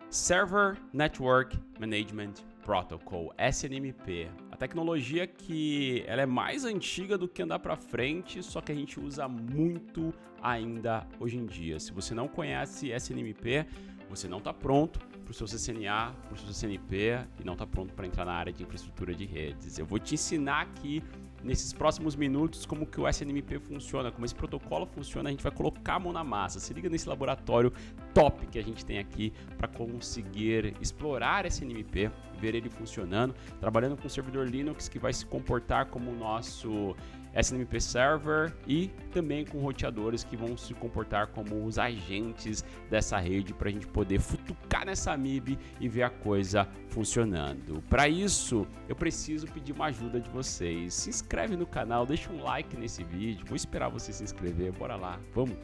Server Network Management Protocol, SNMP. A tecnologia que ela é mais antiga do que andar para frente, só que a gente usa muito ainda hoje em dia. Se você não conhece SNMP, você não está pronto para o seu CCNA, para o seu CCNP e não está pronto para entrar na área de infraestrutura de redes. Eu vou te ensinar aqui nesses próximos minutos como que o SNMP funciona, como esse protocolo funciona. A gente vai colocar a mão na massa. Se liga nesse laboratório top que a gente tem aqui para conseguir explorar SNMP, ver ele funcionando, trabalhando com o servidor Linux que vai se comportar como o nosso SNMP Server e também com roteadores que vão se comportar como os agentes dessa rede para a gente poder futucar nessa MIB e ver a coisa funcionando. Para isso, eu preciso pedir uma ajuda de vocês. Se inscreve no canal, deixa um like nesse vídeo. Vou esperar você se inscrever. Bora lá. Vamos.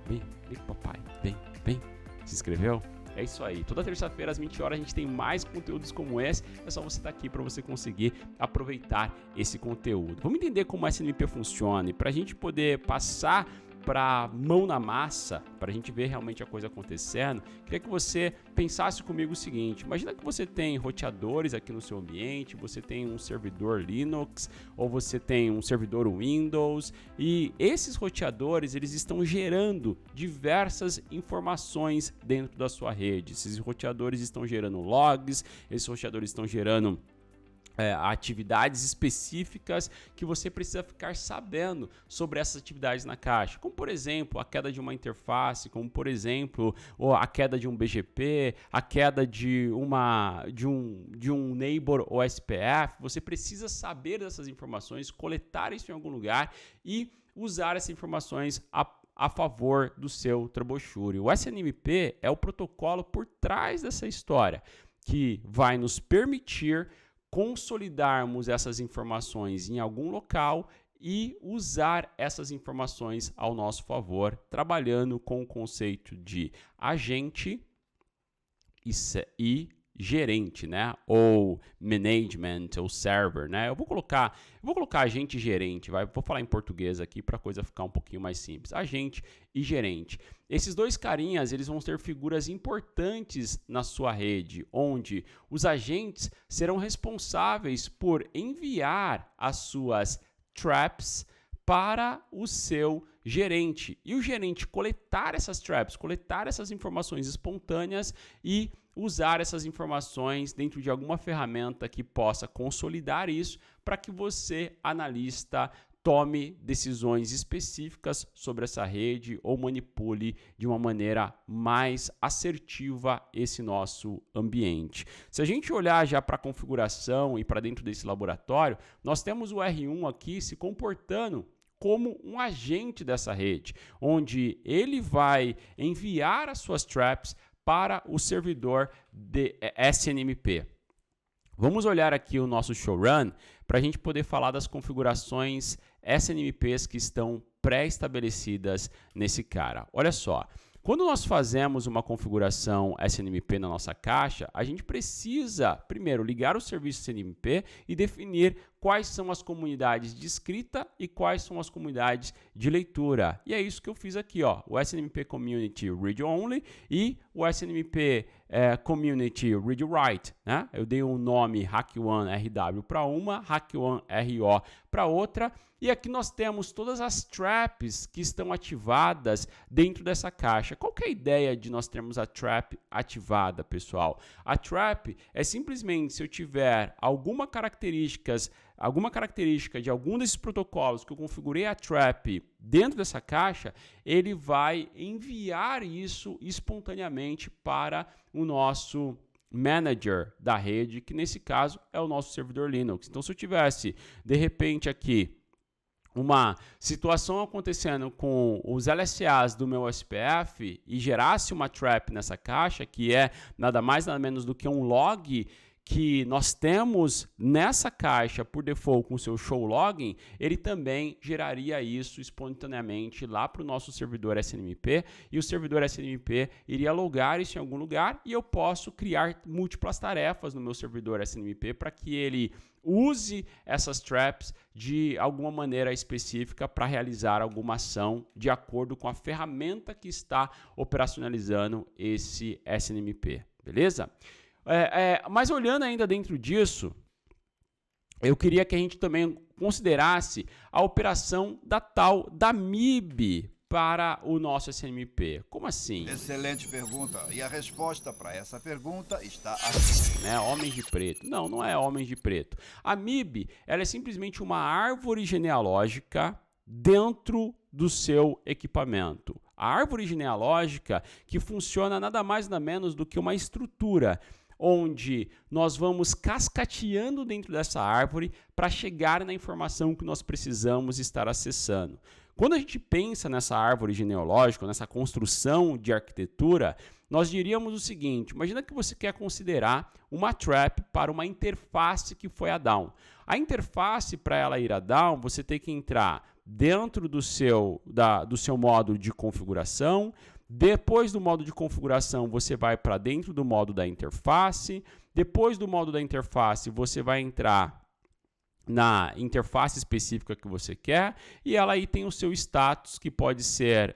Vem papai. Vem. Se inscreveu? É isso aí. Toda terça-feira às 20 horas a gente tem mais conteúdos como esse. É só você estar aqui para você conseguir aproveitar esse conteúdo. Vamos entender como a SNMP funciona e para a gente poder passar para mão na massa, para a gente ver realmente a coisa acontecendo, queria que você pensasse comigo o seguinte: imagina que você tem roteadores aqui no seu ambiente, você tem um servidor Linux ou você tem um servidor Windows e esses roteadores eles estão gerando diversas informações dentro da sua rede. Esses roteadores estão gerando logs, esses roteadores estão gerando atividades específicas que você precisa ficar sabendo sobre essas atividades na caixa, como por exemplo a queda de uma interface, como por exemplo a queda de um BGP, a queda de um neighbor OSPF. Você precisa saber dessas informações, coletar isso em algum lugar e usar essas informações a favor do seu troubleshooting. O SNMP é o protocolo por trás dessa história que vai nos permitir consolidarmos essas informações em algum local e usar essas informações ao nosso favor, trabalhando com o conceito de agente e gerente, né? Ou management, ou server, né? Eu vou colocar agente e gerente, vou falar em português aqui para a coisa ficar um pouquinho mais simples. Agente e gerente. Esses dois carinhas, eles vão ter figuras importantes na sua rede, onde os agentes serão responsáveis por enviar as suas traps para o seu gerente. E o gerente coletar essas traps, coletar essas informações espontâneas e usar essas informações dentro de alguma ferramenta que possa consolidar isso para que você, analista, tome decisões específicas sobre essa rede ou manipule de uma maneira mais assertiva esse nosso ambiente. Se a gente olhar já para a configuração e para dentro desse laboratório, nós temos o R1 aqui se comportando como um agente dessa rede, onde ele vai enviar as suas traps para o servidor de SNMP. Vamos olhar aqui o nosso showrun para a gente poder falar das configurações SNMPs que estão pré-estabelecidas nesse cara. Olha só, quando nós fazemos uma configuração SNMP na nossa caixa, a gente precisa, primeiro, ligar o serviço SNMP e definir quais são as comunidades de escrita e quais são as comunidades de leitura. E é isso que eu fiz aqui, ó, o SNMP Community Read Only e o SNMP Community Read Write, né? Eu dei um nome HackOne-RW para uma, HackOne-RO para outra, e aqui nós temos todas as traps que estão ativadas dentro dessa caixa. Qual que é a ideia de nós termos a trap ativada, pessoal? A trap é simplesmente se eu tiver alguma característica de algum desses protocolos que eu configurei a trap dentro dessa caixa, ele vai enviar isso espontaneamente para o nosso manager da rede, que nesse caso é o nosso servidor Linux. Então, se eu tivesse, de repente, aqui uma situação acontecendo com os LSAs do meu SPF e gerasse uma trap nessa caixa, que é nada mais nada menos do que um log que nós temos nessa caixa por default com o seu show login, ele também geraria isso espontaneamente lá para o nosso servidor SNMP, e o servidor SNMP iria logar isso em algum lugar, e eu posso criar múltiplas tarefas no meu servidor SNMP para que ele use essas traps de alguma maneira específica para realizar alguma ação de acordo com a ferramenta que está operacionalizando esse SNMP, beleza? Mas olhando ainda dentro disso, eu queria que a gente também considerasse a operação da tal da MIB para o nosso SNMP. Como assim? Excelente pergunta. E a resposta para essa pergunta está aqui. Né? Homens de preto. Não, não é homens de preto. A MIB, ela é simplesmente uma árvore genealógica dentro do seu equipamento. A árvore genealógica que funciona nada mais nada menos do que uma estrutura onde nós vamos cascateando dentro dessa árvore para chegar na informação que nós precisamos estar acessando. Quando a gente pensa nessa árvore genealógica, nessa construção de arquitetura, nós diríamos o seguinte: imagina que você quer considerar uma trap para uma interface que foi a down. A interface, para ela ir a down, você tem que entrar dentro do seu modo de configuração. Depois do modo de configuração, você vai para dentro do modo da interface. Depois do modo da interface, você vai entrar na interface específica que você quer, e ela aí tem o seu status, que pode ser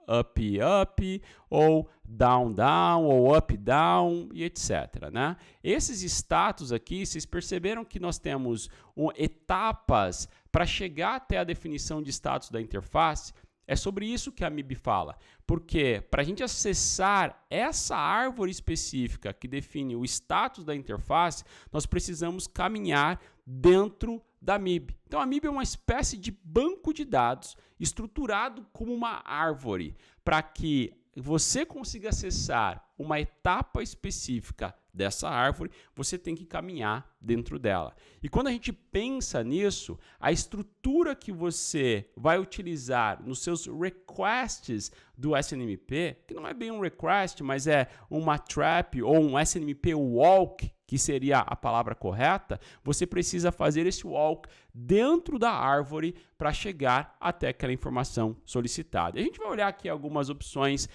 up, ou down, ou up, down, e etc. Né? Esses status aqui, vocês perceberam que nós temos etapas para chegar até a definição de status da interface? É sobre isso que a MIB fala, porque para a gente acessar essa árvore específica que define o status da interface, nós precisamos caminhar dentro da MIB. Então a MIB é uma espécie de banco de dados estruturado como uma árvore, para que você consiga acessar uma etapa específica dessa árvore, você tem que caminhar dentro dela. E quando a gente pensa nisso, a estrutura que você vai utilizar nos seus requests do SNMP, que não é bem um request, mas é uma trap ou um SNMP walk, que seria a palavra correta, você precisa fazer esse walk dentro da árvore para chegar até aquela informação solicitada. E a gente vai olhar aqui algumas opções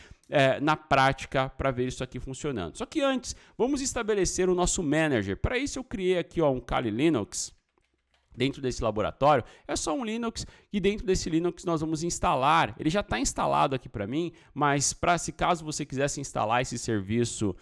na prática para ver isso aqui funcionando. Só que antes, vamos estabelecer o nosso manager. Para isso eu criei aqui um Kali Linux. Dentro desse laboratório, é só um Linux, e dentro desse Linux nós vamos instalar. Ele já está instalado aqui para mim, mas se caso você quisesse instalar esse serviço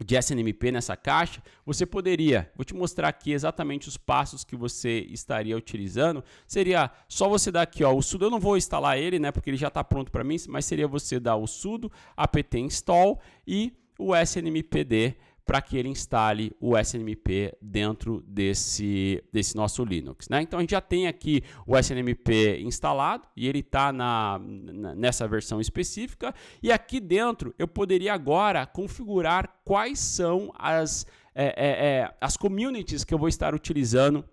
de SNMP nessa caixa, você poderia. Vou te mostrar aqui exatamente os passos que você estaria utilizando. Seria só você dar aqui, o sudo. Eu não vou instalar ele, né, porque ele já está pronto para mim, mas seria você dar o sudo apt install e o snmpd para que ele instale o SNMP dentro desse nosso Linux, né? Então a gente já tem aqui o SNMP instalado e ele está nessa versão específica, e aqui dentro eu poderia agora configurar quais são as communities que eu vou estar utilizando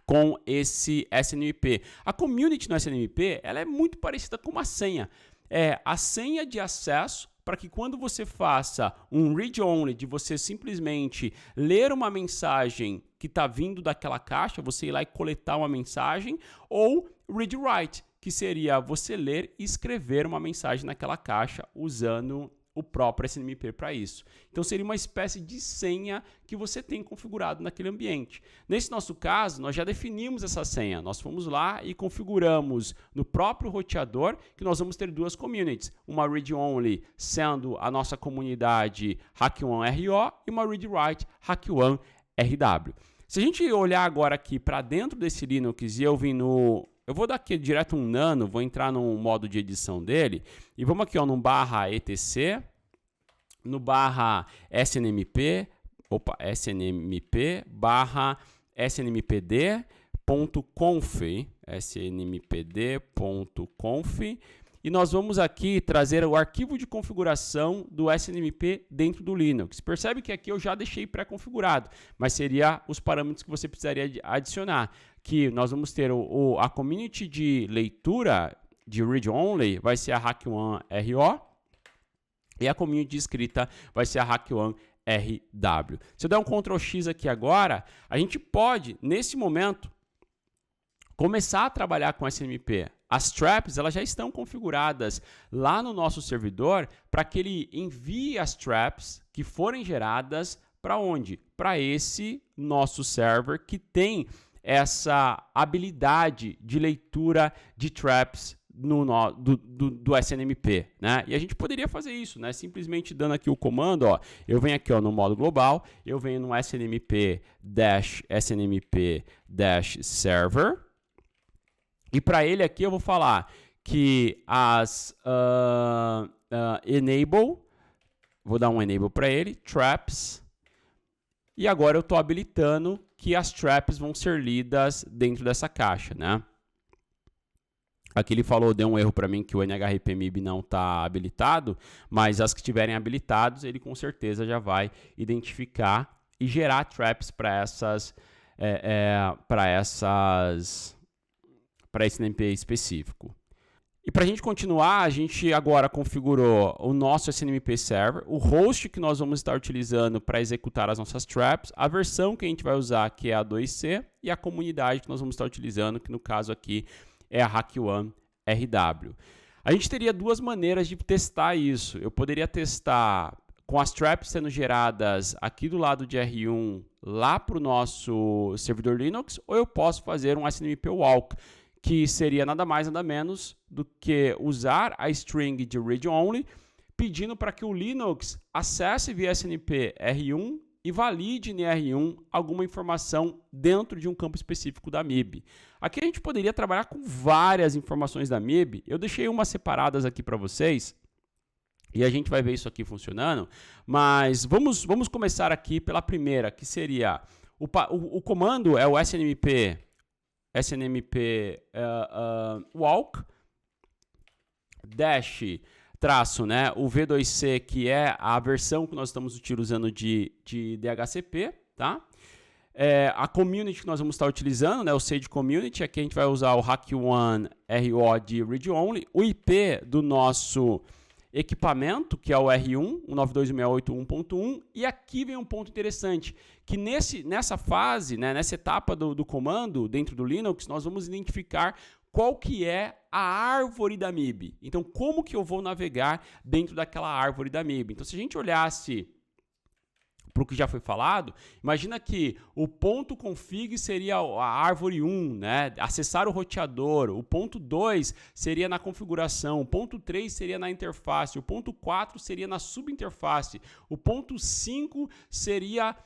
com esse SNMP. A community no SNMP ela é muito parecida com uma senha. É a senha de acesso para que quando você faça um read-only, de você simplesmente ler uma mensagem que está vindo daquela caixa, você ir lá e coletar uma mensagem, ou read-write, que seria você ler e escrever uma mensagem naquela caixa usando o próprio SNMP para isso. Então seria uma espécie de senha que você tem configurado naquele ambiente. Nesse nosso caso, nós já definimos essa senha. Nós fomos lá e configuramos no próprio roteador que nós vamos ter duas communities. Uma read-only sendo a nossa comunidade HackOne-RO e uma read-write HackOne-RW. Se a gente olhar agora aqui para dentro desse Linux e eu vim no... Eu vou dar aqui direto um nano, vou entrar no modo de edição dele, e vamos aqui no /etc, no /snmp, snmpd.conf, e nós vamos aqui trazer o arquivo de configuração do SNMP dentro do Linux. Percebe que aqui eu já deixei pré-configurado, mas seria os parâmetros que você precisaria adicionar. Que nós vamos ter a community de leitura de read-only, vai ser a HackOne-RO, E a community de escrita vai ser a HackOne RW. Se eu der um Ctrl X aqui agora, a gente pode, nesse momento, começar a trabalhar com SNMP. As traps elas já estão configuradas lá no nosso servidor para que ele envie as traps que forem geradas para onde? Para esse nosso server que tem essa habilidade de leitura de traps do SNMP, né? E a gente poderia fazer isso, né? Simplesmente dando aqui o comando, ó, eu venho aqui ó, no modo global, eu venho no snmp-server, e para ele aqui eu vou falar que as enable, vou dar um enable para ele, traps, e agora eu estou habilitando que as traps vão ser lidas dentro dessa caixa, né? Aqui ele falou, deu um erro para mim que o NHRP-MIB não está habilitado, mas as que estiverem habilitados, ele com certeza já vai identificar e gerar traps para esse SNMP específico. E para a gente continuar, a gente agora configurou o nosso SNMP Server, o host que nós vamos estar utilizando para executar as nossas traps, a versão que a gente vai usar, que é a 2C, e a comunidade que nós vamos estar utilizando, que no caso aqui é a HackOne RW. A gente teria duas maneiras de testar isso. Eu poderia testar com as traps sendo geradas aqui do lado de R1 lá para o nosso servidor Linux, ou eu posso fazer um SNMP Walk, que seria nada mais nada menos do que usar a string de read only, pedindo para que o Linux acesse via SNMP R1 e valide em R1 alguma informação dentro de um campo específico da MIB. Aqui a gente poderia trabalhar com várias informações da MIB. Eu deixei umas separadas aqui para vocês e a gente vai ver isso aqui funcionando, mas vamos começar aqui pela primeira, que seria o comando é o snmp walk dash traço, né, o V2C, que é a versão que nós estamos utilizando de DHCP, tá? A community que nós vamos estar utilizando, né, o Sage Community, aqui a gente vai usar o HackOne RO de Read Only, o IP do nosso equipamento, que é o R1, 192.168.1.1, e aqui vem um ponto interessante, que nessa fase, né, nessa etapa do comando, dentro do Linux, nós vamos identificar qual que é a árvore da MIB. Então, como que eu vou navegar dentro daquela árvore da MIB? Então, se a gente olhasse para o que já foi falado, imagina que o ponto config seria a árvore 1, né? Acessar o roteador, o ponto 2 seria na configuração, o ponto 3 seria na interface, o ponto 4 seria na subinterface, o ponto 5 seria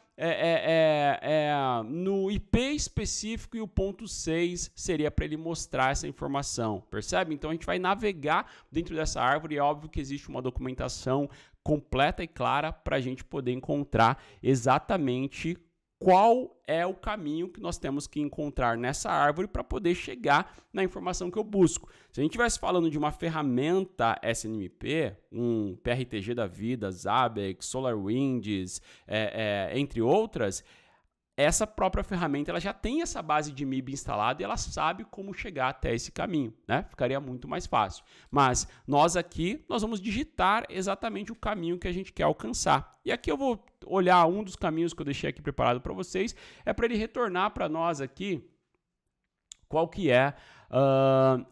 no IP específico e o ponto 6 seria para ele mostrar essa informação, percebe? Então a gente vai navegar dentro dessa árvore e é óbvio que existe uma documentação completa e clara para a gente poder encontrar exatamente qual é o caminho que nós temos que encontrar nessa árvore para poder chegar na informação que eu busco. Se a gente estivesse falando de uma ferramenta SNMP, um PRTG da vida, Zabbix, SolarWinds, entre outras, essa própria ferramenta ela já tem essa base de MIB instalada e ela sabe como chegar até esse caminho, né? Ficaria muito mais fácil. Mas nós aqui, nós vamos digitar exatamente o caminho que a gente quer alcançar. E aqui eu vou olhar um dos caminhos que eu deixei aqui preparado para vocês, é para ele retornar para nós aqui qual que é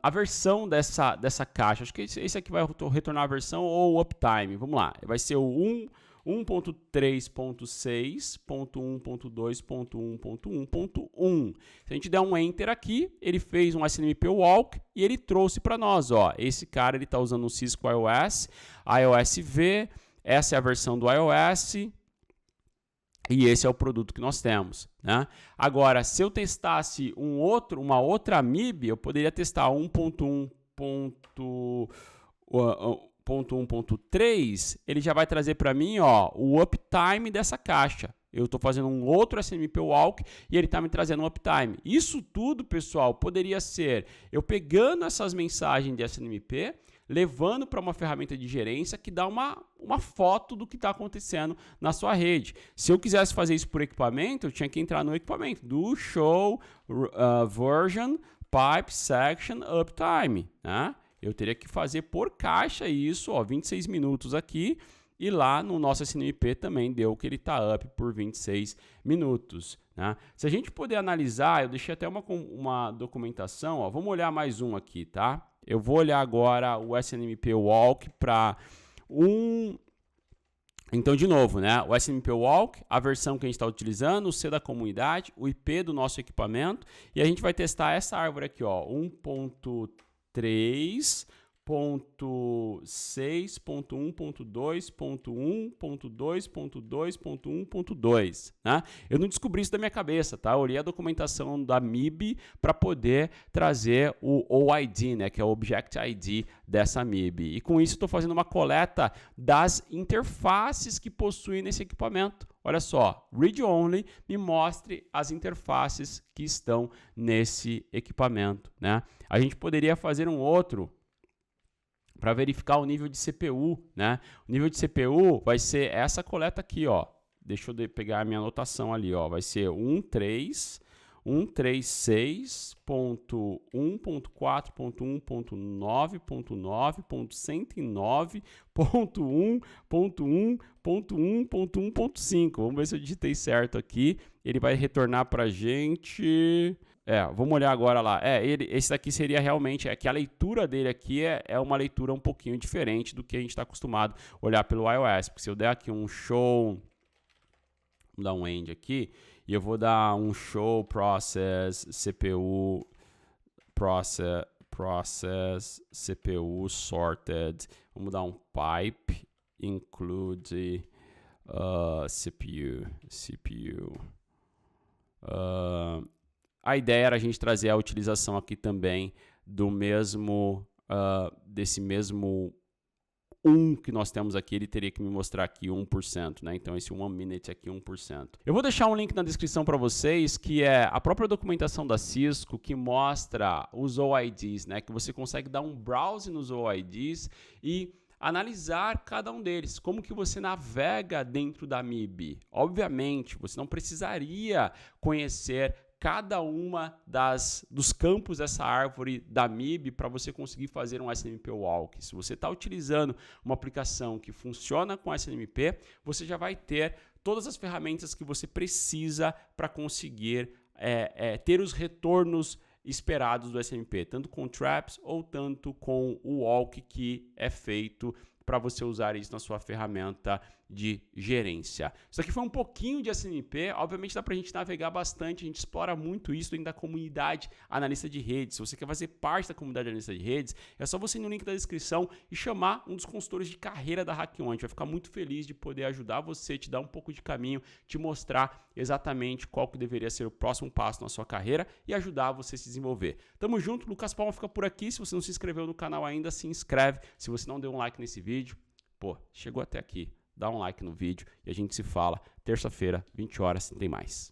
a versão dessa caixa. Acho que esse aqui vai retornar a versão ou o uptime. Vamos lá, vai ser o 1.3.6.1.2.1.1.1. Se a gente der um Enter aqui, ele fez um SNMP Walk e ele trouxe para nós, ó, esse cara ele está usando um Cisco iOS V, essa é a versão do iOS e esse é o produto que nós temos, né? Agora, se eu testasse uma outra MIB, eu poderia testar 1.1.3, ele já vai trazer para mim, ó, o uptime dessa caixa. Eu estou fazendo um outro SNMP Walk e ele está me trazendo um uptime. Isso tudo, pessoal, poderia ser eu pegando essas mensagens de SNMP, levando para uma ferramenta de gerência que dá uma foto do que está acontecendo na sua rede. Se eu quisesse fazer isso por equipamento, eu tinha que entrar no equipamento do show version pipe section uptime, né? Eu teria que fazer por caixa isso, ó, 26 minutos aqui, e lá no nosso SNMP também deu que ele está up por 26 minutos. Né? Se a gente puder analisar, eu deixei até uma documentação, ó, vamos olhar mais um aqui, tá? Eu vou olhar agora o SNMP Walk para Então, de novo, né? O SNMP Walk, a versão que a gente está utilizando, o C da comunidade, o IP do nosso equipamento, e a gente vai testar essa árvore aqui, ó, 1.3.6.1.2.1.2.2.2.1.2, né? Eu não descobri isso da minha cabeça, tá? Eu olhei a documentação da MIB para poder trazer o OID, né? Que é o Object ID dessa MIB. E com isso estou fazendo uma coleta das interfaces que possuem nesse equipamento. Olha só, Read Only me mostre as interfaces que estão nesse equipamento, né? A gente poderia fazer um outro para verificar o nível de CPU, né? O nível de CPU vai ser essa coleta aqui, ó. Deixa eu pegar a minha anotação ali, ó. Vai ser 1.3, 1.4.1.1.9.1.9.1.1.1.1.5. Vamos ver se eu digitei certo aqui. Ele vai retornar para a gente... vamos olhar agora lá. Esse daqui seria realmente, que a leitura dele aqui é uma leitura um pouquinho diferente do que a gente está acostumado a olhar pelo iOS. Porque se eu der aqui um show, vamos dar um end aqui, e eu vou dar um show process CPU CPU sorted, vamos dar um pipe include CPU. A ideia era a gente trazer a utilização aqui também do mesmo, desse mesmo 1 que nós temos aqui, ele teria que me mostrar aqui 1%, né? Então esse 1 minute aqui 1%. Eu vou deixar um link na descrição para vocês, que é a própria documentação da Cisco, que mostra os OIDs, né? Que você consegue dar um browse nos OIDs e analisar cada um deles, como que você navega dentro da MIB. Obviamente, você não precisaria conhecer cada uma dos campos dessa árvore da MIB para você conseguir fazer um SNMP Walk. Se você está utilizando uma aplicação que funciona com SNMP, você já vai ter todas as ferramentas que você precisa para conseguir ter os retornos esperados do SNMP, tanto com traps ou tanto com o walk que é feito para você usar isso na sua ferramenta de gerência. Isso aqui foi um pouquinho de SNMP, obviamente dá para a gente navegar bastante, a gente explora muito isso dentro da comunidade analista de redes. Se você quer fazer parte da comunidade analista de redes, é só você ir no link da descrição e chamar um dos consultores de carreira da Hackion. A gente vai ficar muito feliz de poder ajudar você, te dar um pouco de caminho, te mostrar exatamente qual que deveria ser o próximo passo na sua carreira e ajudar você a se desenvolver. Tamo junto, Lucas Palma fica por aqui. Se você não se inscreveu no canal ainda, se inscreve. Se você não deu um like nesse vídeo, chegou até aqui. Dá um like no vídeo e a gente se fala terça-feira, 20 horas, tem mais.